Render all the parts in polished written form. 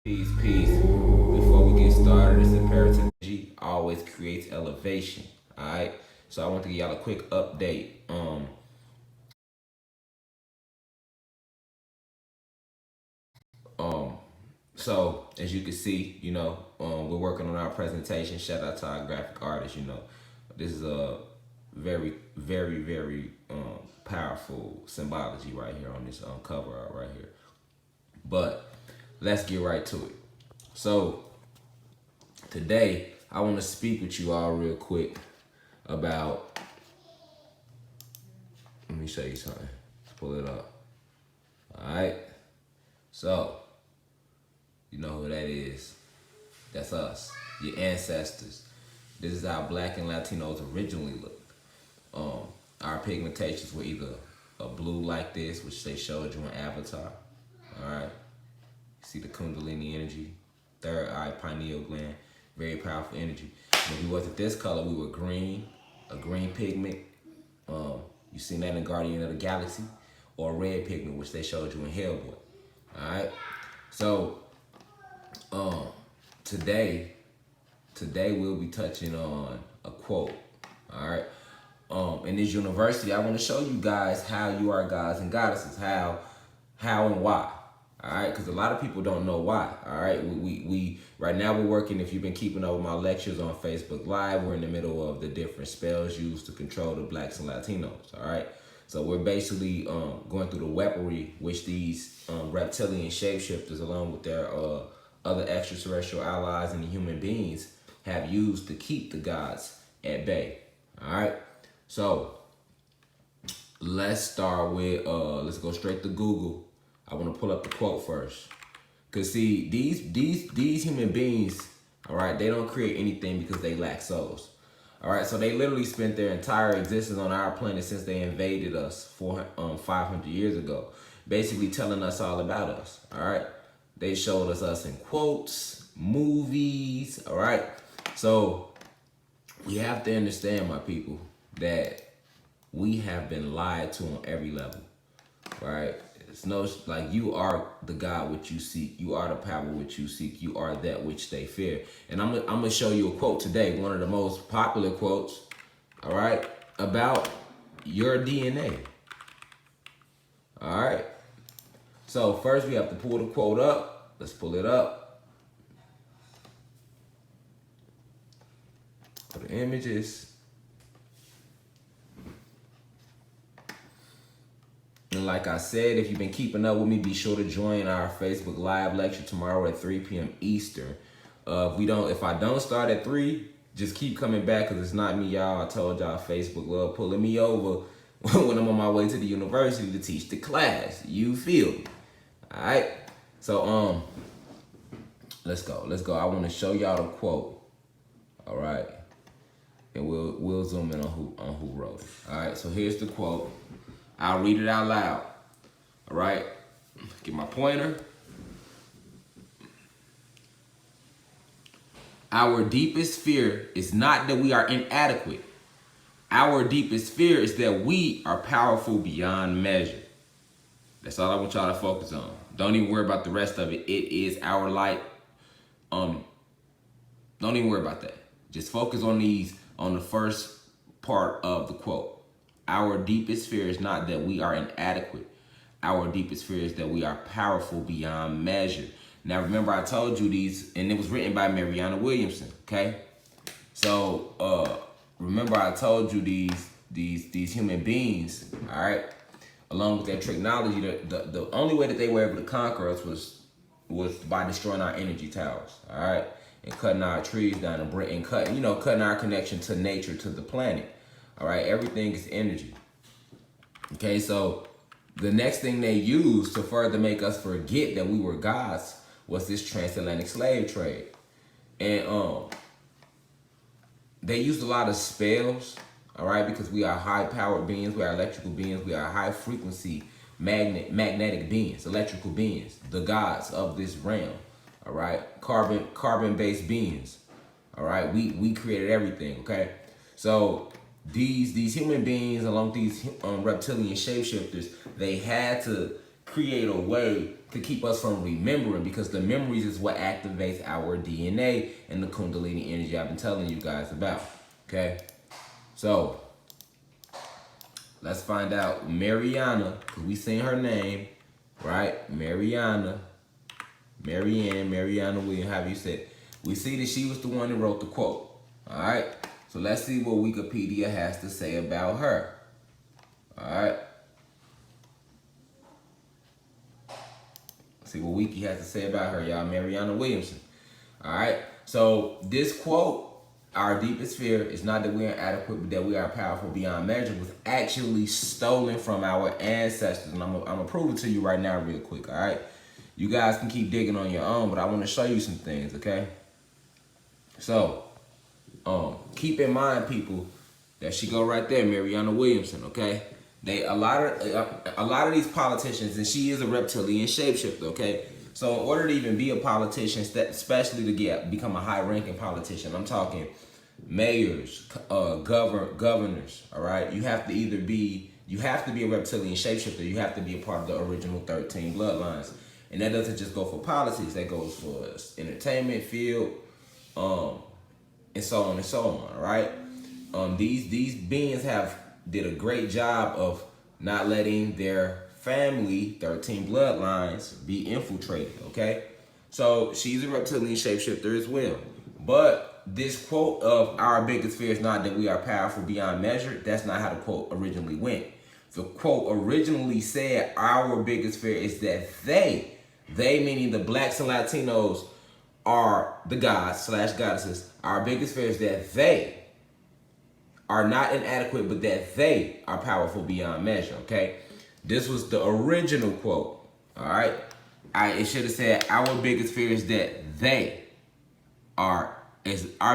Peace, peace. Before we get started, it's imperative energy always creates elevation. Alright. So I want to give y'all a quick update. Um so as you can see, we're working on our presentation. Shout out to our graphic artist, This is a very, very, very powerful symbology right here on this cover art right here. But let's get right to it. So today I want to speak with you all real quick about, let me show you something. Let's pull it up. All right. So, you know who that is. That's us, your ancestors. This is how Black and Latinos originally looked. Our pigmentations were either a blue like this, which they showed you in Avatar. All right. See the Kundalini energy, third eye, pineal gland, very powerful energy. And if we wasn't this color, we were green, a green pigment. You seen that in Guardian of the Galaxy, or a red pigment, which they showed you in Hellboy. All right. So, today we'll be touching on a quote. All right. In this university, I want to show you guys how you are gods and goddesses, how and why. All right, because a lot of people don't know why. All right, we right now we're working. If you've been keeping up with my lectures on Facebook Live, we're in the middle of the different spells used to control the Blacks and Latinos. All right, so we're basically going through the weaponry which these reptilian shapeshifters, along with their other extraterrestrial allies and the human beings, have used to keep the gods at bay. All right, so let's start with let's go straight to Google. I want to pull up the quote first. Cause see, these human beings, all right, they don't create anything because they lack souls. All right, so they literally spent their entire existence on our planet since they invaded us 500 years ago, basically telling us all about us. All right, they showed us in quotes, movies. All right, so we have to understand, my people, that we have been lied to on every level. Right? It's no, like, you are the God which you seek. You are the power which you seek. You are that which they fear. And I'm gonna show you a quote today, one of the most popular quotes, all right, about your DNA. All right. So first we have to pull the quote up. Let's pull it up. Go to images. And like I said, if you've been keeping up with me, be sure to join our Facebook Live lecture tomorrow at 3 p.m. Eastern. If I don't start at 3, just keep coming back, because it's not me, y'all. I told y'all Facebook love pulling me over when I'm on my way to the university to teach the class. You feel me? All right. So let's go. I want to show y'all the quote. All right. And we'll zoom in on who wrote it. All right. So here's the quote. I'll read it out loud. All right. Get my pointer. Our deepest fear is not that we are inadequate. Our deepest fear is that we are powerful beyond measure. That's all I want y'all to focus on. Don't even worry about the rest of it. It is our light. Don't even worry about that. Just focus on the first part of the quote. Our deepest fear is not that we are inadequate. Our deepest fear is that we are powerful beyond measure. Now, remember, I told you these, and it was written by Mariana Williamson. Okay, so remember, I told you these human beings. All right, along with their technology, the only way that they were able to conquer us was by destroying our energy towers. All right, and cutting our trees down and cutting our connection to nature, to the planet. All right, everything is energy. Okay, so the next thing they used to further make us forget that we were gods was this transatlantic slave trade. And they used a lot of spells, all right, because we are high-powered beings, we are electrical beings, we are high-frequency magnetic beings, electrical beings, the gods of this realm, all right, carbon-based beings, all right. We created everything, okay? So these human beings, along with these reptilian shapeshifters, they had to create a way to keep us from remembering, because the memories is what activates our DNA and the Kundalini energy I've been telling you guys about. Okay, so let's find out Mariana, because we seen her name, right? Mariana Williams, however you said it. We see that she was the one that wrote the quote. All right, so let's see what Wikipedia has to say about her. All right. See what Wiki has to say about her, y'all. Mariana Williamson. All right. So this quote, "Our deepest fear is not that we are inadequate, but that we are powerful beyond measure," was actually stolen from our ancestors. And I'm gonna prove it to you right now real quick, all right? You guys can keep digging on your own, but I want to show you some things, okay? So, keep in mind, people, that she go right there, Mariana Williamson, okay? A lot of these politicians, and she is a reptilian shapeshifter, okay? So in order to even be a politician, especially to become a high-ranking politician, I'm talking mayors, governors, all right? You have to be a reptilian shapeshifter. You have to be a part of the original 13 bloodlines. And that doesn't just go for politics. That goes for entertainment field, and so on and so on, all right? These beings did a great job of not letting their family 13 bloodlines be infiltrated, okay? So she's a reptilian shapeshifter as well. But this quote of "our biggest fear is not that we are powerful beyond measure," that's not how the quote originally went. The quote originally said, "Our biggest fear is that they meaning the blacks and Latinos, are the gods / goddesses. Our biggest fear is that they are not inadequate, but that they are powerful beyond measure," okay? This was the original quote, all right? It should have said, "Our biggest fear is that our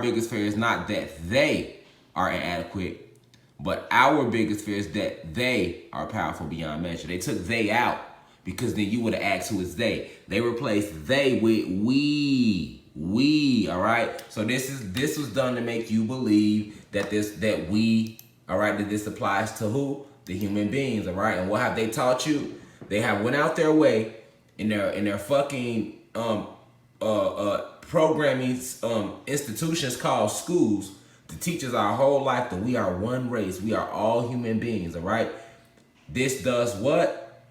biggest fear is not that they are inadequate, but our biggest fear is that they are powerful beyond measure." They took "they" out, because then you would have asked who is they. They replaced "they" with we, all right? So this was done to make you believe that we, all right, that this applies to who? The human beings, all right? And what have they taught you? They have went out their way in their fucking programming institutions called schools to teach us our whole life that we are one race. We are all human beings, all right? This does what?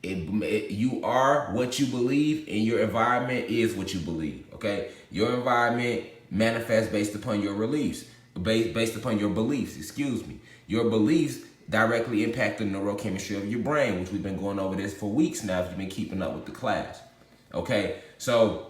You are what you believe, and your environment is what you believe, okay? Your environment manifests based upon your beliefs, based upon your beliefs, excuse me. Your beliefs directly impact the neurochemistry of your brain, which we've been going over this for weeks now if you've been keeping up with the class, okay? So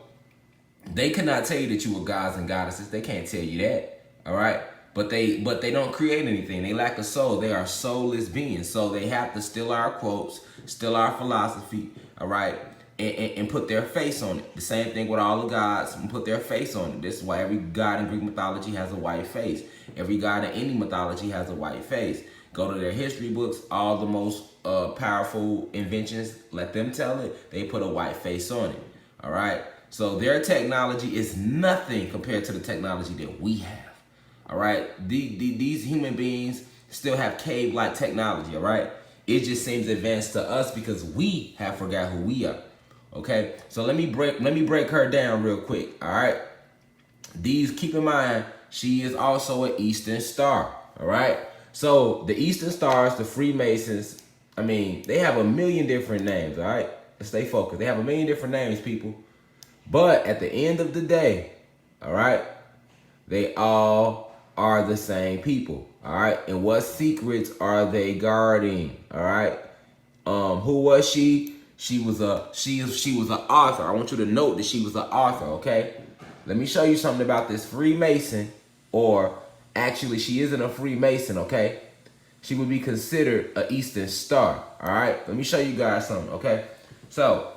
they cannot tell you that you are gods and goddesses. They can't tell you that, all right? But they don't create anything. They lack a soul. They are soulless beings. So they have to steal our quotes, steal our philosophy, all right, and put their face on it. The same thing with all the gods, and put their face on it. This is why every god in Greek mythology has a white face. Every god in any mythology has a white face. Go to their history books. All the most powerful inventions, let them tell it, they put a white face on it, all right? So their technology is nothing compared to the technology that we have. All right, these human beings still have cave-like technology, all right? It just seems advanced to us because we have forgot who we are, okay? So let me break her down real quick, all right? Keep in mind, she is also an Eastern Star, all right? So the Eastern Stars, the Freemasons, I mean, they have a million different names, all right? Let's stay focused. They have a million different names, people. But at the end of the day, all right, they all are the same people, all right? And what secrets are they guarding, all right? Who was she? She was an author. I want you to note that she was an author, okay? Let me show you something about this Freemason, or actually she isn't a Freemason, okay? She would be considered an Eastern Star, all right? Let me show you guys something, okay? So,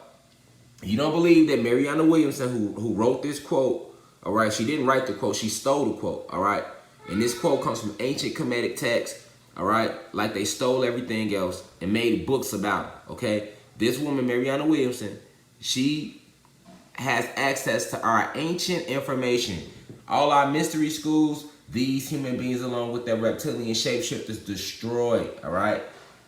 you don't believe that Mariana Williamson, who wrote this quote, all right, she didn't write the quote, she stole the quote, all right? And this quote comes from ancient Kemetic text, all right? Like they stole everything else and made books about it, okay? This woman, Mariana Williamson, she has access to our ancient information. All our mystery schools, these human beings along with their reptilian shapeshifters destroyed, all right?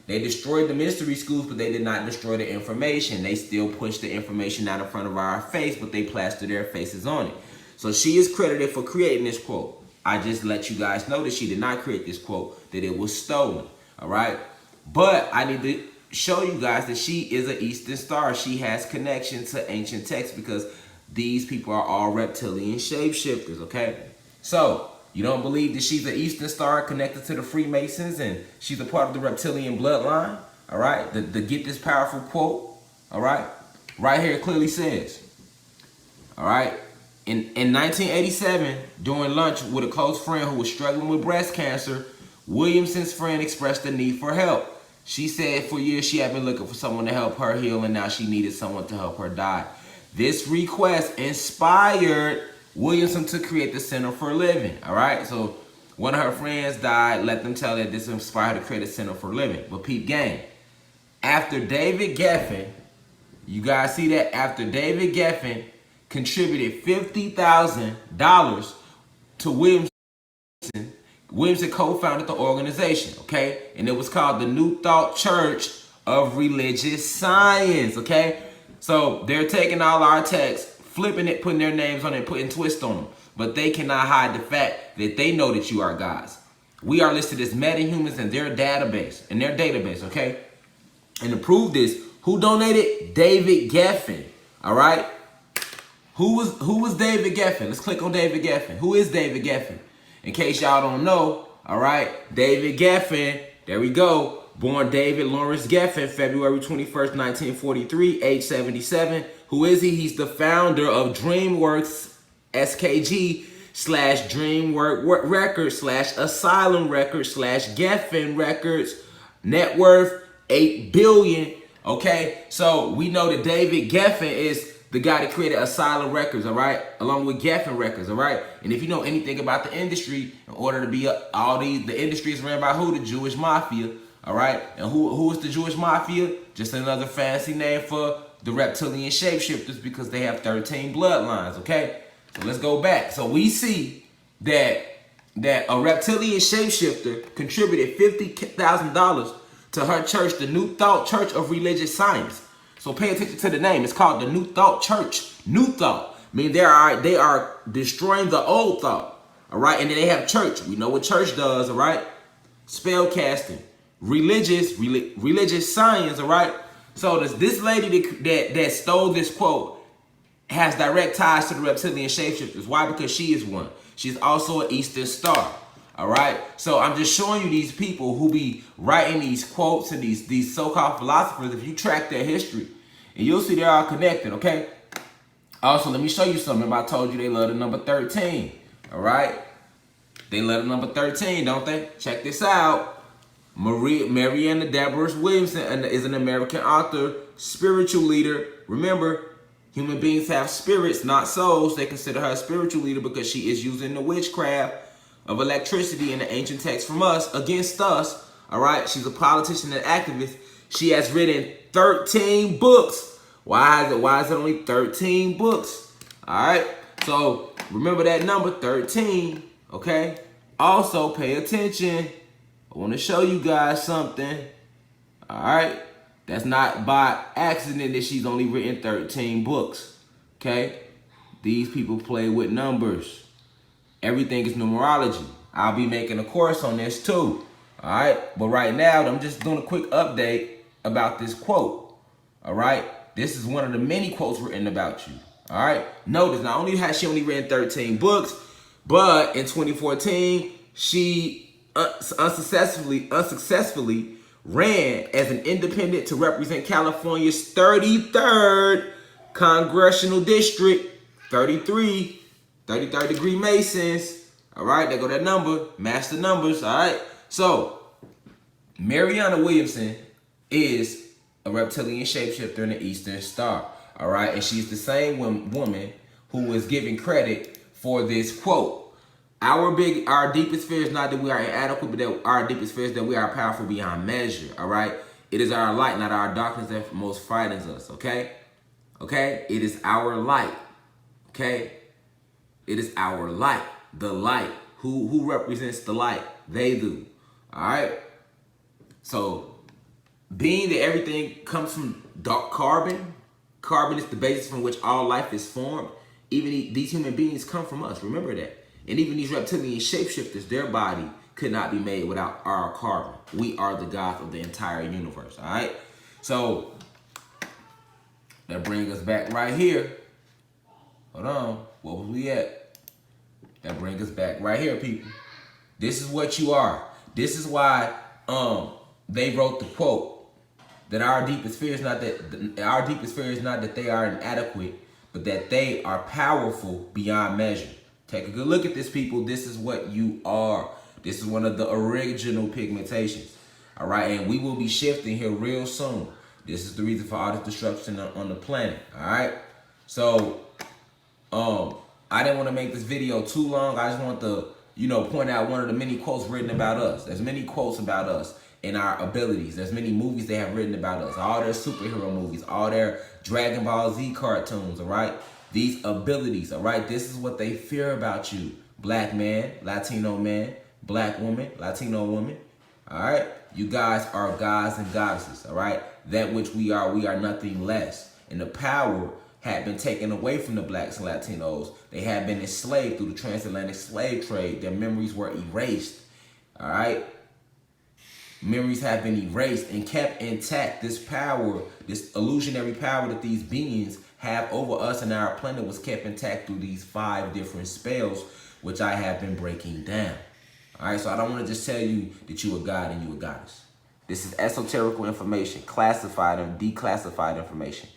They destroyed the mystery schools, but they did not destroy the information. They still pushed the information out in front of our face, but they plastered their faces on it. So she is credited for creating this quote. I just let you guys know that she did not create this quote, that it was stolen. All right. But I need to show you guys that she is an Eastern Star. She has connection to ancient texts because these people are all reptilian shapeshifters, okay? So, you don't believe that she's an Eastern Star connected to the Freemasons and she's a part of the reptilian bloodline, all right? To get this powerful quote, all right? Right here it clearly says, all right? In 1987, during lunch with a close friend who was struggling with breast cancer, Williamson's friend expressed the need for help. She said for years she had been looking for someone to help her heal and now she needed someone to help her die. This request inspired Williamson to create the Center for Living, all right? So one of her friends died, let them tell that this inspired her to create a Center for Living. But peep game, after David Geffen, you guys see that? After David Geffen contributed $50,000 to Williamson co-founded the organization, okay? And it was called the New Thought Church of Religious Science, okay? So they're taking all our texts, flipping it, putting their names on it, putting twists on them. But they cannot hide the fact that they know that you are gods. We are listed as metahumans in their database, okay? And to prove this, who donated? David Geffen, all right? Who was David Geffen? Let's click on David Geffen. Who is David Geffen? In case y'all don't know, all right, David Geffen, there we go. Born David Lawrence Geffen, February 21st, 1943, age 77. Who is he? He's the founder of DreamWorks SKG / DreamWorks Records / Asylum Records / Geffen Records. Net worth $8 billion. Okay, so we know that David Geffen is the guy that created Asylum Records, all right, along with Geffen Records, all right. And if you know anything about the industry, in order to be the industry is ran by who? The Jewish Mafia, all right. And who is the Jewish Mafia? Just another fancy name for the reptilian shapeshifters because they have 13 bloodlines, okay. So let's go back. So we see that a reptilian shapeshifter contributed $50,000 to her church, the New Thought Church of Religious Science. So pay attention to the name. It's called the New Thought Church. New Thought. I mean, they are destroying the old thought. All right. And then they have church. We know what church does. All right. Spell casting. Religious science. All right. So this lady that stole this quote has direct ties to the reptilian shapeshifters. Why? Because she is one. She's also an Eastern Star. All right. So I'm just showing you these people who be writing these quotes and these so-called philosophers. If you track their history, and you'll see they're all connected. Okay. Also, let me show you something. Remember I told you they love the number 13. All right. They love the number 13, don't they? Check this out. Marianna Deborah Williamson is an American author, spiritual leader. Remember, human beings have spirits, not souls. They consider her a spiritual leader because she is using the witchcraft of electricity in the ancient text from us against us. All right. She's a politician and activist. She has written 13 books. Why is it only 13 books? All right. So remember that number 13. Okay. Also pay attention. I want to show you guys something. All right. That's not by accident that she's only written 13 books. Okay. These people play with numbers. Everything is numerology. I'll be making a course on this too. All right. But right now, I'm just doing a quick update about this quote. All right. This is one of the many quotes written about you. All right. Notice not only has she only written 13 books, but in 2014, she unsuccessfully ran as an independent to represent California's 33rd congressional district, 33rd degree Masons. All right, there go that number, master numbers. All right, so Marianna Williamson is a reptilian shapeshifter in the Eastern Star. All right, and she's the same woman who was given credit for this quote. Our deepest fear is not that we are inadequate, but that our deepest fear is that we are powerful beyond measure. All right, it is our light, not our darkness, that most frightens us. Okay, it is our light. Okay. It is our light, the light. Who represents the light? They do. All right. So being that everything comes from dark carbon, carbon is the basis from which all life is formed. Even these human beings come from us. Remember that. And even these reptilian shapeshifters, their body could not be made without our carbon. We are the gods of the entire universe. All right. So that brings us back right here. Hold on. What was we at? That brings us back right here, people. This is what you are. This is why they wrote the quote that our deepest fear is not that they are inadequate, but that they are powerful beyond measure. Take a good look at this, people. This is what you are. This is one of the original pigmentations. All right, and we will be shifting here real soon. This is the reason for all this destruction on the planet. All right, so I didn't want to make this video too long. I just want to, point out one of the many quotes written about us. There's many quotes about us and our abilities. There's many movies they have written about us. All their superhero movies, all their Dragon Ball Z cartoons, all right? These abilities, all right? This is what they fear about you. Black man, Latino man, black woman, Latino woman, all right? You guys are gods and goddesses, all right? That which we are nothing less. And the power had been taken away from the blacks and Latinos. They had been enslaved through the transatlantic slave trade. Their memories were erased, all right? Memories have been erased and kept intact. This power, this illusionary power that these beings have over us and our planet was kept intact through these 5 different spells, which I have been breaking down. All right, so I don't want to just tell you that you a god and you a goddess. This is esoterical information, classified and declassified information.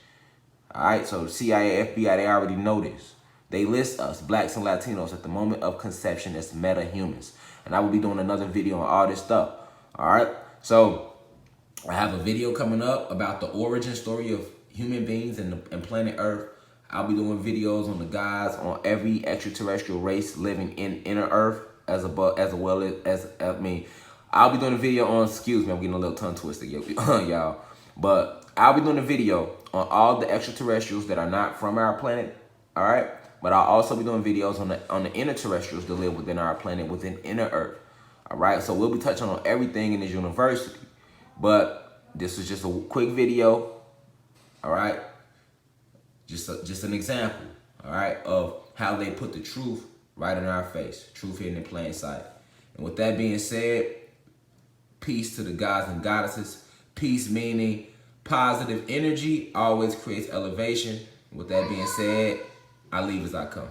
All right, so CIA, FBI, they already know this. They list us, blacks and Latinos, at the moment of conception as meta-humans. And I will be doing another video on all this stuff. All right, so I have a video coming up about the origin story of human beings and planet Earth. I'll be doing videos on the gods, on every extraterrestrial race living in inner Earth, I'll be doing a video on, excuse me, I'm getting a little tongue twisted, y'all. But I'll be doing a video on all the extraterrestrials that are not from our planet, all right? But I'll also be doing videos on the interterrestrials that live within our planet, within inner Earth. All right, so we'll be touching on everything in this university. But this is just a quick video, all right? Just an example, all right, of how they put the truth right in our face. Truth hidden in plain sight. And with that being said, peace to the gods and goddesses. Peace meaning positive energy always creates elevation. With that being said, I leave as I come.